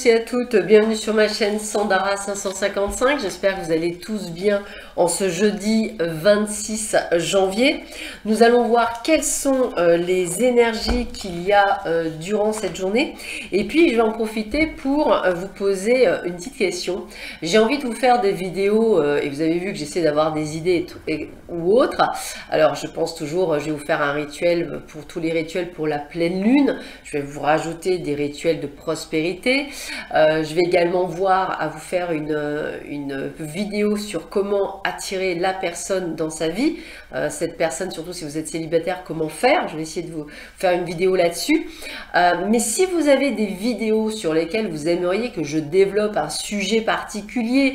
tous et à toutes, bienvenue sur ma chaîne Sandara 555, j'espère que vous allez tous bien en ce jeudi 26 janvier. Nous allons voir quelles sont les énergies qu'il y a durant cette journée et puis je vais en profiter pour vous poser une petite question. J'ai envie de vous faire des vidéos et vous avez vu que j'essaie d'avoir des idées ou autres. Alors je pense toujours, je vais vous faire un rituel pour tous les rituels pour la pleine lune, je vais vous rajouter des rituels de prospérité. Je vais également voir à vous faire une vidéo sur comment attirer la personne dans sa vie. Cette personne, surtout si vous êtes célibataire, comment faire. Je vais essayer de vous faire une vidéo là-dessus. Mais si vous avez des vidéos sur lesquelles vous aimeriez que je développe un sujet particulier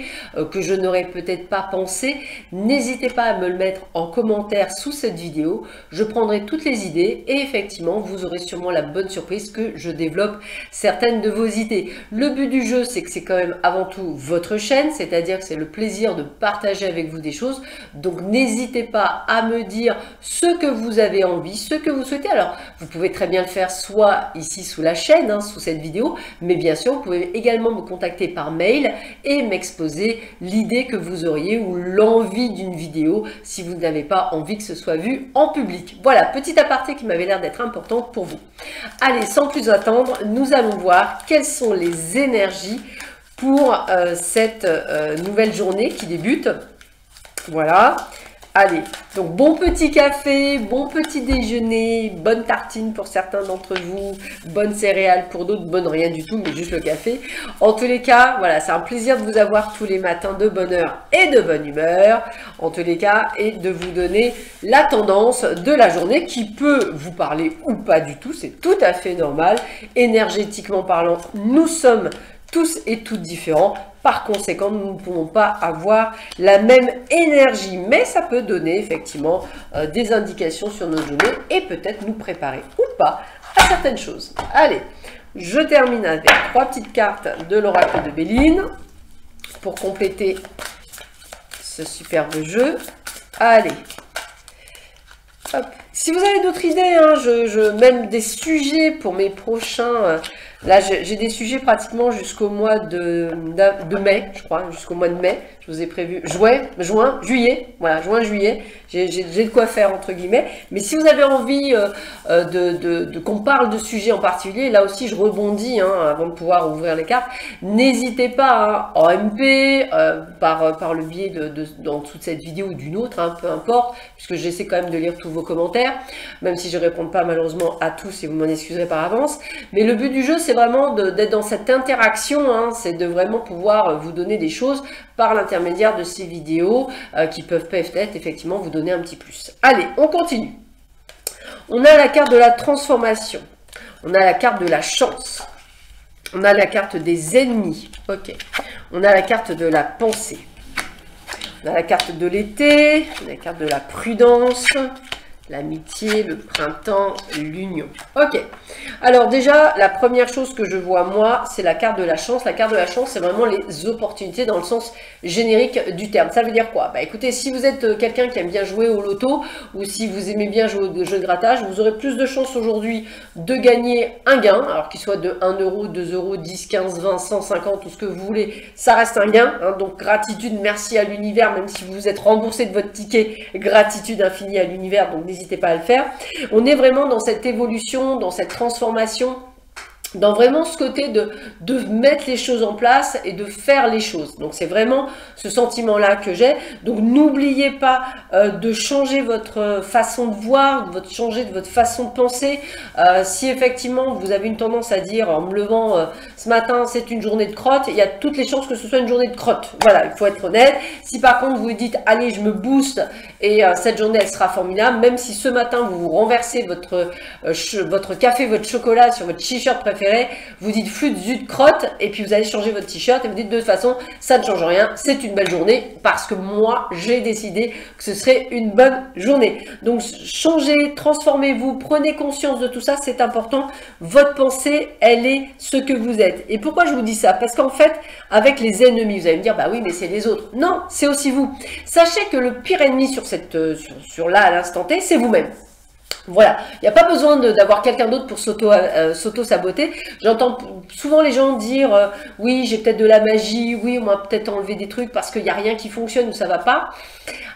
que je n'aurais peut-être pas pensé, n'hésitez pas à me le mettre en commentaire sous cette vidéo. Je prendrai toutes les idées et effectivement, vous aurez sûrement la bonne surprise que je développe certaines de vos idées. Le but du jeu, c'est que c'est quand même avant tout votre chaîne, c'est-à-dire que c'est le plaisir de partager avec vous des choses. Donc n'hésitez pas à me dire ce que vous avez envie, ce que vous souhaitez. Alors vous pouvez très bien le faire soit ici sous la chaîne, hein, sous cette vidéo, mais bien sûr vous pouvez également me contacter par mail et m'exposer l'idée que vous auriez ou l'envie d'une vidéo si vous n'avez pas envie que ce soit vu en public. Voilà, petit aparté qui m'avait l'air d'être importante pour vous. Allez, sans plus attendre, nous allons voir quelles sont les énergies pour cette nouvelle journée qui débute. Voilà. Allez, donc bon petit café, bon petit déjeuner, bonne tartine pour certains d'entre vous, bonne céréale pour d'autres, bonne rien du tout, mais juste le café. En tous les cas, voilà, c'est un plaisir de vous avoir tous les matins de bonne heure et de bonne humeur, en tous les cas, et de vous donner la tendance de la journée qui peut vous parler ou pas du tout, c'est tout à fait normal. Énergétiquement parlant, nous sommes tous et toutes différents. Par conséquent, nous ne pouvons pas avoir la même énergie, mais ça peut donner effectivement des indications sur nos journées et peut-être nous préparer ou pas à certaines choses. Allez, je termine avec 3 petites cartes de l'oracle de Béline pour compléter ce superbe jeu. Allez, hop. Si vous avez d'autres idées, hein, même des sujets pour mes prochains... là, j'ai des sujets pratiquement jusqu'au mois de mai, je crois, jusqu'au mois de mai. Je vous ai prévu juin, juillet, voilà, juin, juillet. J'ai de quoi faire, entre guillemets. Mais si vous avez envie qu'on parle de sujets en particulier, là aussi, je rebondis hein, avant de pouvoir ouvrir les cartes. N'hésitez pas, hein, en MP, par le biais dans toute cette vidéo ou d'une autre, hein, peu importe, puisque j'essaie quand même de lire tous vos commentaires, même si je ne réponds pas malheureusement à tous et vous m'en excuserez par avance. Mais le but du jeu, c'est vraiment d'être dans cette interaction, hein, c'est de vraiment pouvoir vous donner des choses par l'intermédiaire de ces vidéos qui peuvent peut-être effectivement vous donner un petit plus. Allez, on continue. On a la carte de la transformation, on a la carte de la chance, on a la carte des ennemis, ok, on a la carte de la pensée, on a la carte de l'été, la carte de la prudence, l'amitié, le printemps, l'union. Ok. Alors déjà, la première chose que je vois moi, c'est la carte de la chance. La carte de la chance, c'est vraiment les opportunités dans le sens générique du terme. Ça veut dire quoi? Bah écoutez, si vous êtes quelqu'un qui aime bien jouer au loto ou si vous aimez bien jouer au jeu de grattage, vous aurez plus de chances aujourd'hui de gagner un gain, alors qu'il soit de 1 euro, 2 euros, 10, 15, 20, 150, tout ce que vous voulez, ça reste un gain. Hein, donc gratitude, merci à l'univers, même si vous vous êtes remboursé de votre ticket, gratitude infinie à l'univers. Donc n'hésitez pas à le faire. On est vraiment dans cette évolution, dans cette transformation, dans vraiment ce côté de mettre les choses en place et de faire les choses. Donc c'est vraiment ce sentiment-là que j'ai. Donc n'oubliez pas de changer votre façon de voir, changer de votre façon de penser. Si effectivement vous avez une tendance à dire en me levant ce matin c'est une journée de crotte, il y a toutes les chances que ce soit une journée de crotte. Voilà, il faut être honnête. Si par contre vous dites allez je me booste et cette journée elle sera formidable, même si ce matin vous vous renversez votre café, votre chocolat sur votre t-shirt préféré, vous dites flûte, zut, crotte, et puis vous allez changer votre t-shirt et vous dites de toute façon, ça ne change rien, c'est une belle journée parce que moi, j'ai décidé que ce serait une bonne journée. Donc, changez, transformez-vous, prenez conscience de tout ça, c'est important. Votre pensée, elle est ce que vous êtes. Et pourquoi je vous dis ça? Parce qu'en fait, avec les ennemis, vous allez me dire, bah oui, mais c'est les autres. Non, c'est aussi vous. Sachez que le pire ennemi sur là, à l'instant T, c'est vous-même. Voilà, il n'y a pas besoin d'avoir quelqu'un d'autre pour s'auto-saboter. J'entends souvent les gens dire oui, j'ai peut-être de la magie, oui, on m'a peut-être enlevé des trucs parce qu'il n'y a rien qui fonctionne ou ça va pas.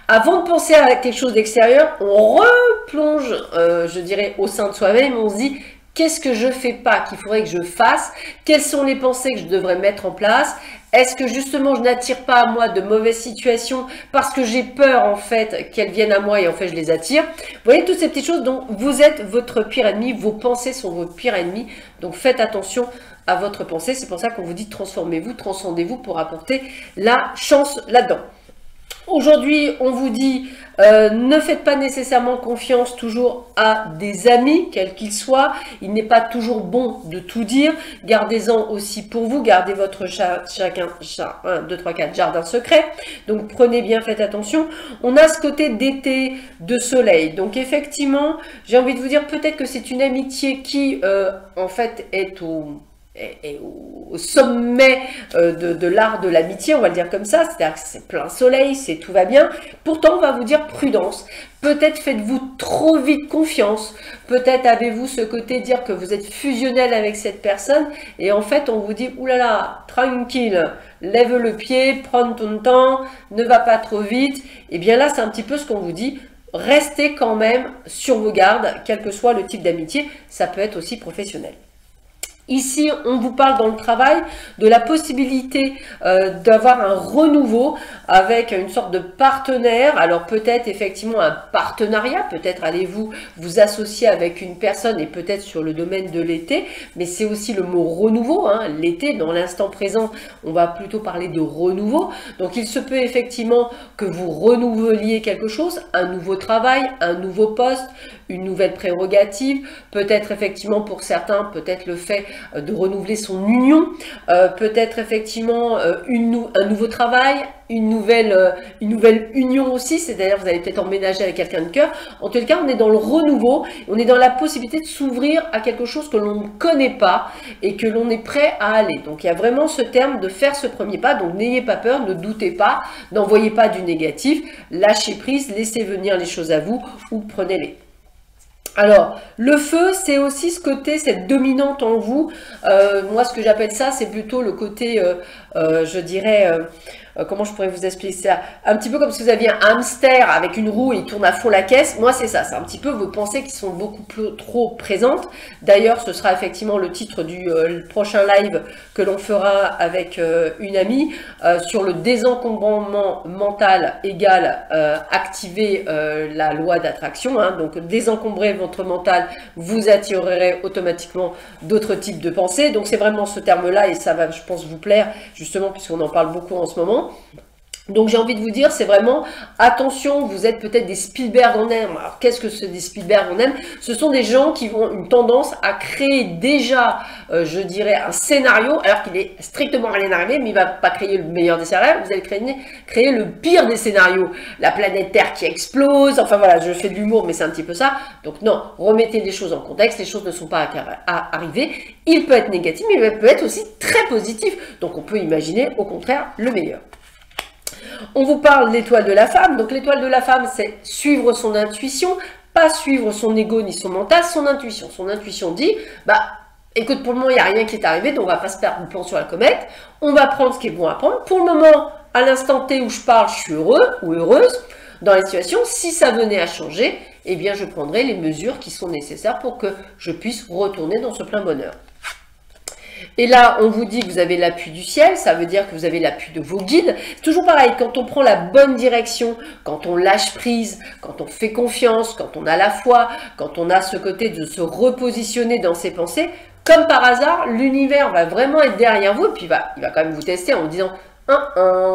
Avant de penser à quelque chose d'extérieur, on replonge, je dirais, au sein de soi-même, on se dit qu'est-ce que je fais pas, qu'il faudrait que je fasse, quelles sont les pensées que je devrais mettre en place. Est-ce que justement je n'attire pas à moi de mauvaises situations parce que j'ai peur en fait qu'elles viennent à moi et en fait je les attire? Vous voyez toutes ces petites choses, donc vous êtes votre pire ennemi, vos pensées sont votre pire ennemi, donc faites attention à votre pensée. C'est pour ça qu'on vous dit transformez-vous, transcendez-vous pour apporter la chance là-dedans. Aujourd'hui, on vous dit, ne faites pas nécessairement confiance toujours à des amis, quels qu'ils soient. Il n'est pas toujours bon de tout dire. Gardez-en aussi pour vous. Gardez votre chacun, 1, 2, 3, 4, jardin secret. Donc, prenez bien, faites attention. On a ce côté d'été, de soleil. Donc, effectivement, j'ai envie de vous dire, peut-être que c'est une amitié qui, en fait, est au sommet de l'art de l'amitié, on va le dire comme ça, c'est-à-dire que c'est plein soleil, c'est tout va bien. Pourtant, on va vous dire prudence. Peut-être faites-vous trop vite confiance. Peut-être avez-vous ce côté de dire que vous êtes fusionnel avec cette personne et en fait, on vous dit oulala, tranquille, lève le pied, prends ton temps, ne va pas trop vite. Et bien là, c'est un petit peu ce qu'on vous dit. Restez quand même sur vos gardes, quel que soit le type d'amitié. Ça peut être aussi professionnel. Ici, on vous parle dans le travail de la possibilité d'avoir un renouveau avec une sorte de partenaire. Alors peut-être effectivement un partenariat, peut-être allez-vous vous associer avec une personne et peut-être sur le domaine de l'été, mais c'est aussi le mot renouveau. Hein. L'été, dans l'instant présent, on va plutôt parler de renouveau. Donc il se peut effectivement que vous renouveliez quelque chose, un nouveau travail, un nouveau poste, une nouvelle prérogative, peut-être effectivement pour certains, peut-être le fait de renouveler son union, peut-être effectivement un nouveau travail, une nouvelle union aussi, c'est-à-dire vous allez peut-être emménager avec quelqu'un de cœur. En tout cas, on est dans le renouveau, on est dans la possibilité de s'ouvrir à quelque chose que l'on ne connaît pas et que l'on est prêt à aller. Donc il y a vraiment ce terme de faire ce premier pas, donc n'ayez pas peur, ne doutez pas, n'envoyez pas du négatif, lâchez prise, laissez venir les choses à vous ou prenez-les. Alors, le feu, c'est aussi ce côté, cette dominante en vous. Moi, ce que j'appelle ça, c'est plutôt le côté, je dirais, comment je pourrais vous expliquer ça? Un petit peu comme si vous aviez un hamster avec une roue et il tourne à fond la caisse. Moi, c'est ça. C'est un petit peu vos pensées qui sont beaucoup trop présentes. D'ailleurs, ce sera effectivement le titre du prochain live que l'on fera avec une amie sur le désencombrement mental égale activer la loi d'attraction. Hein. Donc, désencombrer votre mental, vous attirerez automatiquement d'autres types de pensées. Donc, c'est vraiment ce terme-là et ça va, je pense, vous plaire justement puisqu'on en parle beaucoup en ce moment. Donc j'ai envie de vous dire, c'est vraiment, attention, vous êtes peut-être des Spielberg en herbe. Alors qu'est-ce que c'est des Spielberg en herbe? Ce sont des gens qui ont une tendance à créer déjà, je dirais, un scénario, alors qu'il est strictement rien arrivé, mais il ne va pas créer le meilleur des scénarios, vous allez créer le pire des scénarios. La planète Terre qui explose, enfin voilà, je fais de l'humour, mais c'est un petit peu ça. Donc non, remettez les choses en contexte, les choses ne sont pas arrivées. Il peut être négatif, mais il peut être aussi très positif. Donc on peut imaginer, au contraire, le meilleur. On vous parle de l'étoile de la femme. Donc l'étoile de la femme, c'est suivre son intuition, pas suivre son ego ni son mental, son intuition. Son intuition dit, bah écoute, pour le moment, il n'y a rien qui est arrivé, donc on va pas se perdre le plan sur la comète. On va prendre ce qui est bon à prendre. Pour le moment, à l'instant T où je parle, je suis heureux ou heureuse dans la situation. Si ça venait à changer, eh bien je prendrai les mesures qui sont nécessaires pour que je puisse retourner dans ce plein bonheur. Et là, on vous dit que vous avez l'appui du ciel, ça veut dire que vous avez l'appui de vos guides. Toujours pareil, quand on prend la bonne direction, quand on lâche prise, quand on fait confiance, quand on a la foi, quand on a ce côté de se repositionner dans ses pensées, comme par hasard, l'univers va vraiment être derrière vous et puis il va quand même vous tester en vous disant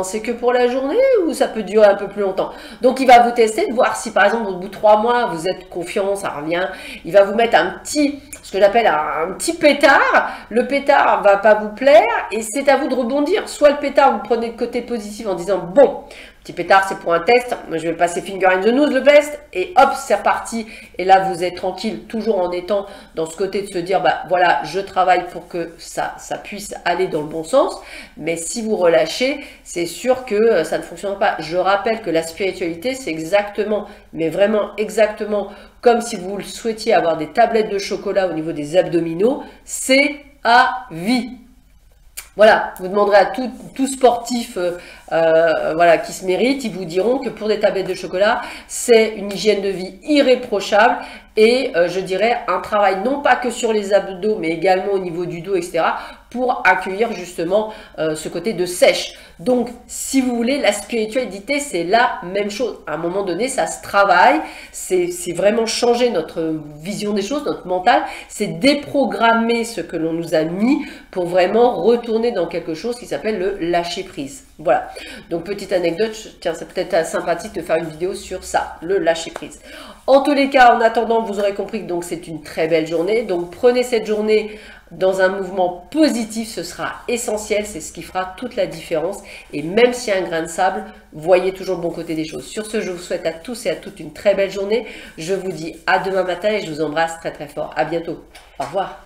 c'est que pour la journée ou ça peut durer un peu plus longtemps. Donc il va vous tester de voir si par exemple au bout de 3 mois vous êtes confiant, ça revient. Il va vous mettre ce que j'appelle un petit pétard. Le pétard va pas vous plaire et c'est à vous de rebondir. Soit le pétard vous prenez le côté positif en disant bon, Petit pétard, c'est pour un test. Moi, je vais passer finger in the nose, le best. Et hop, c'est reparti. Et là, vous êtes tranquille, toujours en étant dans ce côté de se dire, bah voilà, je travaille pour que ça puisse aller dans le bon sens. Mais si vous relâchez, c'est sûr que ça ne fonctionnera pas. Je rappelle que la spiritualité, c'est exactement, mais vraiment exactement, comme si vous souhaitiez avoir des tablettes de chocolat au niveau des abdominaux, c'est à vie. Voilà, vous demanderez à tout sportif voilà, qui se mérite, ils vous diront que pour des tablettes de chocolat, c'est une hygiène de vie irréprochable et je dirais un travail non pas que sur les abdos, mais également au niveau du dos, etc., pour accueillir justement ce côté de sèche. Donc, si vous voulez, la spiritualité, c'est la même chose. À un moment donné, ça se travaille, c'est vraiment changer notre vision des choses, notre mental, c'est déprogrammer ce que l'on nous a mis pour vraiment retourner dans quelque chose qui s'appelle le lâcher-prise. Voilà. Donc, petite anecdote, tiens, c'est peut-être sympathique de faire une vidéo sur ça, le lâcher-prise. En tous les cas, en attendant, vous aurez compris que donc c'est une très belle journée. Donc, prenez cette journée dans un mouvement positif, ce sera essentiel, c'est ce qui fera toute la différence. Et même s'il y a un grain de sable, voyez toujours le bon côté des choses. Sur ce, je vous souhaite à tous et à toutes une très belle journée. Je vous dis à demain matin et je vous embrasse très très fort. À bientôt. Au revoir.